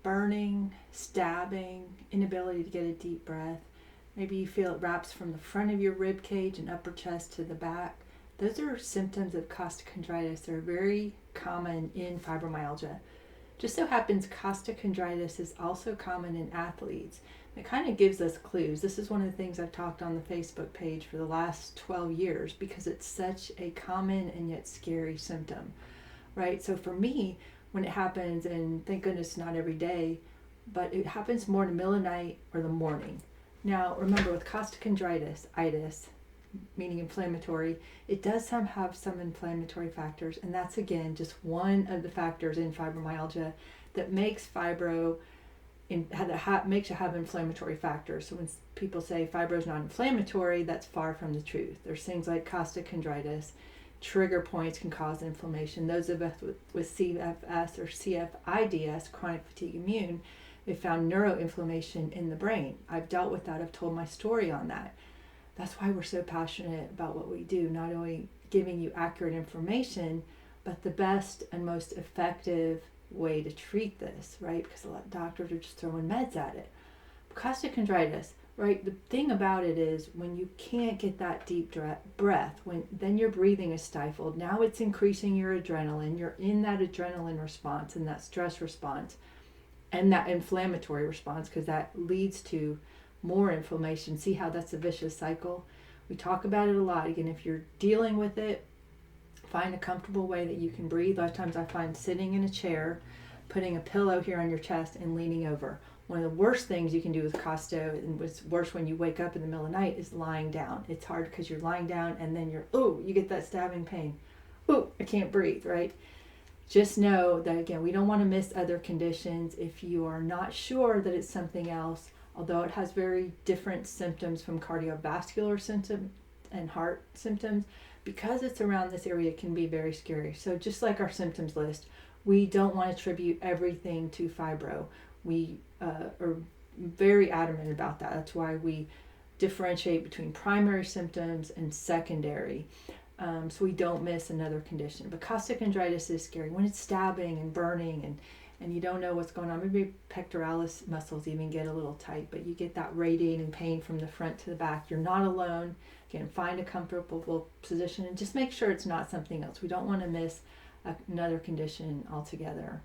burning, stabbing, inability to get a deep breath. Maybe you feel it wraps from the front of your rib cage and upper chest to the back. Those are symptoms of costochondritis. They're very common in fibromyalgia. Just so happens costochondritis is also common in athletes. It kind of gives us clues. This is one of the things I've talked on the Facebook page for the last 12 years because it's such a common and yet scary symptom, right? So for me, when it happens, and thank goodness not every day, but it happens more in the middle of the night or the morning. Now, remember with costochondritis, itis, meaning inflammatory, it does have some inflammatory factors, and that's again just one of the factors in fibromyalgia that makes makes you have inflammatory factors. So when people say fibro is not inflammatory, that's far from the truth. There's things like costochondritis, trigger points can cause inflammation. Those of us with CFS or CFIDS, chronic fatigue immune, they found neuroinflammation in the brain. I've dealt with that. I've told my story on that. That's why we're so passionate about what we do, not only giving you accurate information, but the best and most effective way to treat this, right? Because a lot of doctors are just throwing meds at it. Costochondritis, right? The thing about it is when you can't get that deep breath, then your breathing is stifled. Now it's increasing your adrenaline. You're in that adrenaline response and that stress response and that inflammatory response because that leads to more inflammation. See how that's a vicious cycle? We talk about it a lot. Again, if you're dealing with it, find a comfortable way that you can breathe. A lot of times I find sitting in a chair, putting a pillow here on your chest and leaning over. One of the worst things you can do with costo, and what's worse when you wake up in the middle of the night, is lying down. It's hard because you're lying down and then you get that stabbing pain. I can't breathe, right? Just know that, again, we don't want to miss other conditions. If you are not sure that it's something else, although it has very different symptoms from cardiovascular symptoms and heart symptoms, because it's around this area, it can be very scary. So just like our symptoms list, we don't want to attribute everything to fibro. We are very adamant about that. That's why we differentiate between primary symptoms and secondary, so we don't miss another condition. But costochondritis is scary when it's stabbing and burning and you don't know what's going on. Maybe pectoralis muscles even get a little tight, but you get that radiating pain from the front to the back. You're not alone. Again, find a comfortable position and just make sure it's not something else. We don't want to miss another condition altogether.